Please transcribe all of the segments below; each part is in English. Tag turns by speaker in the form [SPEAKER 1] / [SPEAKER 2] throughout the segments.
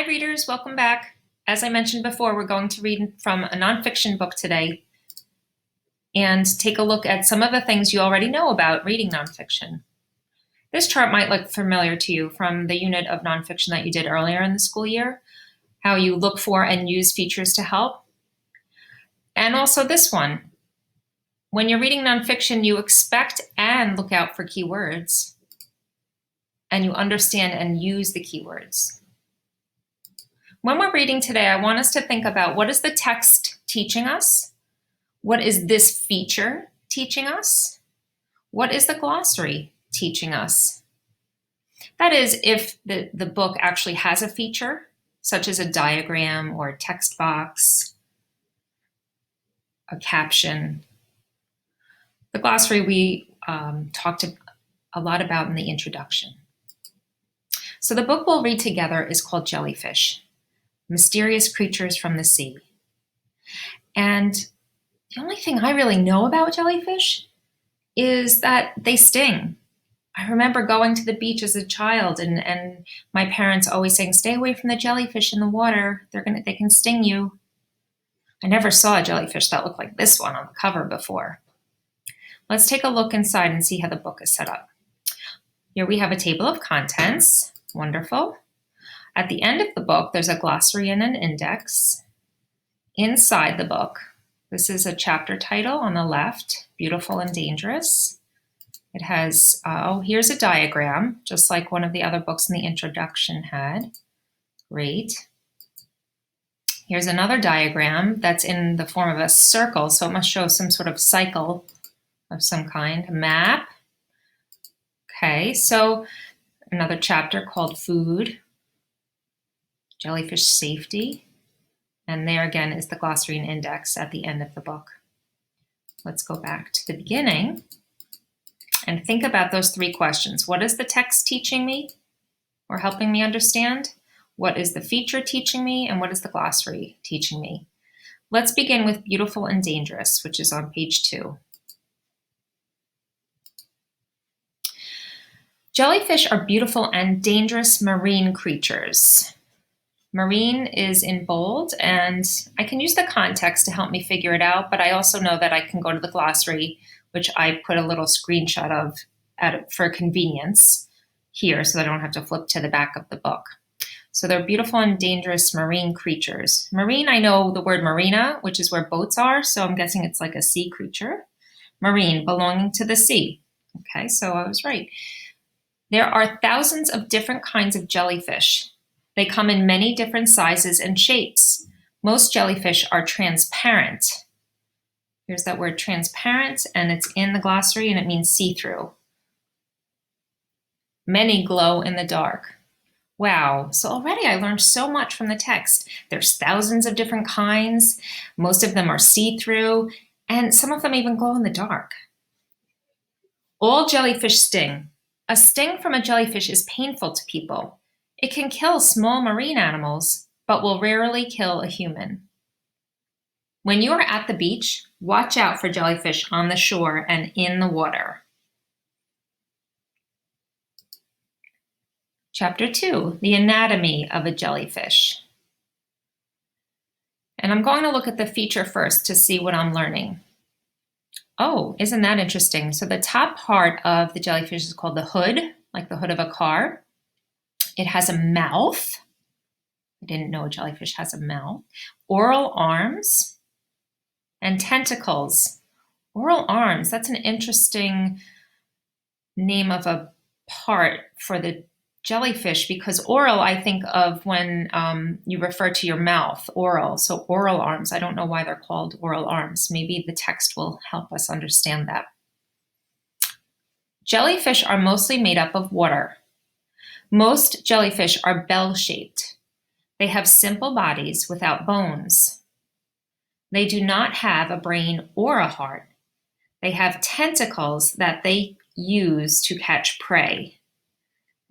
[SPEAKER 1] Hi readers, welcome back. As I mentioned before, we're going to read from a nonfiction book today and take a look at some of the things you already know about reading nonfiction. This chart might look familiar to you from the unit of nonfiction that you did earlier in the school year, how you look for and use features to help. And also this one. When you're reading nonfiction, you expect and look out for keywords, and you understand and use the keywords. When we're reading today, I want us to think about what is the text teaching us? What is this feature teaching us? What is the glossary teaching us? That is, if the book actually has a feature, such as a diagram or a text box, a caption. The glossary we talked a lot about in the introduction. So the book we'll read together is called Jellyfish, Mysterious Creatures from the Sea. And the only thing I really know about jellyfish is that they sting. I remember going to the beach as a child and my parents always saying, stay away from the jellyfish in the water. They can sting you. I never saw a jellyfish that looked like this one on the cover before. Let's take a look inside and see how the book is set up. Here we have a table of contents. Wonderful. At the end of the book, there's a glossary and an index. Inside the book, this is a chapter title on the left, Beautiful and Dangerous. It has, here's a diagram, just like one of the other books in the introduction had. Great. Here's another diagram that's in the form of a circle, so it must show some sort of cycle of some kind, a map. Okay, so another chapter called Food, Jellyfish Safety, and there again is the glossary and index at the end of the book. Let's go back to the beginning and think about those three questions. What is the text teaching me or helping me understand? What is the feature teaching me? And what is the glossary teaching me? Let's begin with Beautiful and Dangerous, which is on page 2. Jellyfish are beautiful and dangerous marine creatures. Marine is in bold, and I can use the context to help me figure it out, but I also know that I can go to the glossary, which I put a little screenshot of for convenience here so that I don't have to flip to the back of the book. So they're beautiful and dangerous marine creatures. Marine, I know the word marina, which is where boats are, so I'm guessing it's like a sea creature. Marine, belonging to the sea. Okay, so I was right. There are thousands of different kinds of jellyfish. They come in many different sizes and shapes. Most jellyfish are transparent. Here's that word transparent, and it's in the glossary, and it means see-through. Many glow in the dark. Wow, so already I learned so much from the text. There's thousands of different kinds. Most of them are see-through, and some of them even glow in the dark. All jellyfish sting. A sting from a jellyfish is painful to people. It can kill small marine animals, but will rarely kill a human. When you are at the beach, watch out for jellyfish on the shore and in the water. Chapter 2, The Anatomy of a Jellyfish. And I'm going to look at the feature first to see what I'm learning. Oh, isn't that interesting? So the top part of the jellyfish is called the hood, like the hood of a car. It has a mouth. I didn't know a jellyfish has a mouth. Oral arms and tentacles. Oral arms, that's an interesting name of a part for the jellyfish, because oral, I think of when you refer to your mouth, oral. So oral arms, I don't know why they're called oral arms. Maybe the text will help us understand that. Jellyfish are mostly made up of water. Most jellyfish are bell-shaped. They have simple bodies without bones. They do not have a brain or a heart. They have tentacles that they use to catch prey.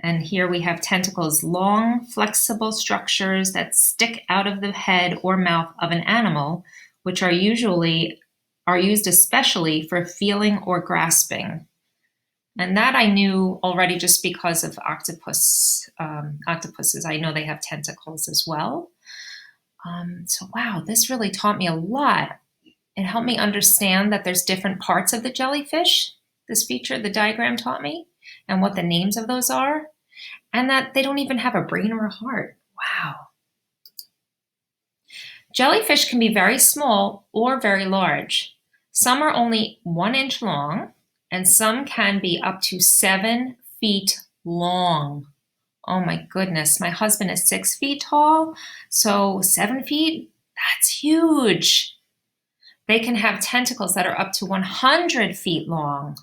[SPEAKER 1] And here we have tentacles, long, flexible structures that stick out of the head or mouth of an animal, which are used especially for feeling or grasping. And that I knew already just because of octopuses. I know they have tentacles as well. So wow, this really taught me a lot. It helped me understand that there's different parts of the jellyfish. This feature, the diagram taught me, and what the names of those are, and that they don't even have a brain or a heart. Wow. Jellyfish can be very small or very large. Some are only 1 inch long, and some can be up to 7 feet long. Oh my goodness, my husband is 6 feet tall, so 7 feet, that's huge. They can have tentacles that are up to 100 feet long.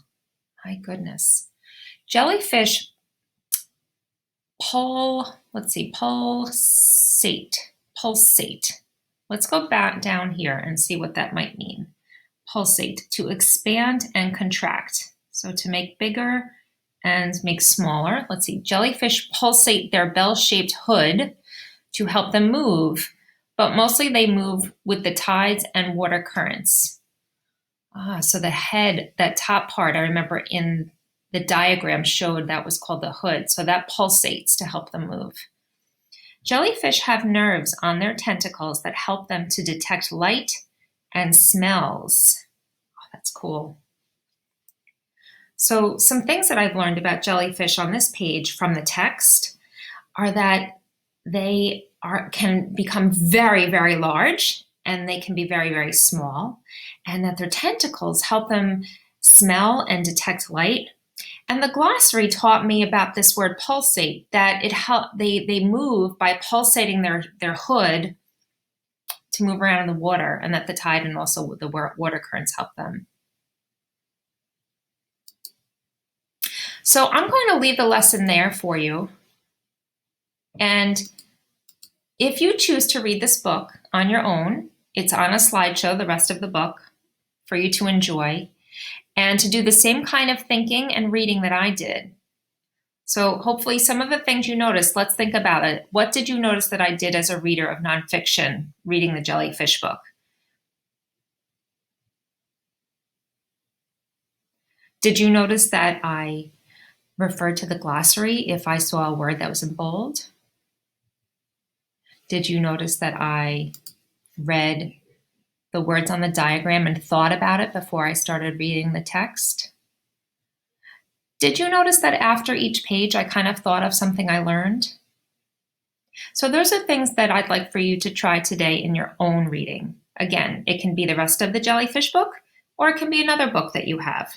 [SPEAKER 1] My goodness. Jellyfish pulsate. Let's go back down here and see what that might mean. Pulsate, to expand and contract. So to make bigger and make smaller. Let's see, jellyfish pulsate their bell-shaped hood to help them move, but mostly they move with the tides and water currents. So the head, that top part, I remember in the diagram showed that was called the hood. So that pulsates to help them move. Jellyfish have nerves on their tentacles that help them to detect light and smells. Oh, that's cool. So some things that I've learned about jellyfish on this page from the text are that they can become very, very large, and they can be very, very small, and that their tentacles help them smell and detect light. And the glossary taught me about this word pulsate, that they move by pulsating their hood to move around in the water, and that the tide and also the water currents help them. So I'm going to leave the lesson there for you. And if you choose to read this book on your own, it's on a slideshow, the rest of the book, for you to enjoy, and to do the same kind of thinking and reading that I did. So hopefully some of the things you noticed, let's think about it. What did you notice that I did as a reader of nonfiction, reading the Jellyfish book? Did you notice that I referred to the glossary if I saw a word that was in bold? Did you notice that I read the words on the diagram and thought about it before I started reading the text? Did you notice that after each page I kind of thought of something I learned? So those are things that I'd like for you to try today in your own reading. Again, it can be the rest of the Jellyfish book, or it can be another book that you have.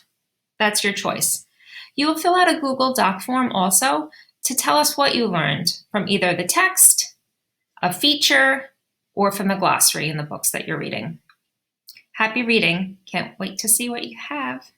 [SPEAKER 1] That's your choice. You will fill out a Google Doc form also to tell us what you learned from either the text, a feature, or from the glossary in the books that you're reading. Happy reading. Can't wait to see what you have.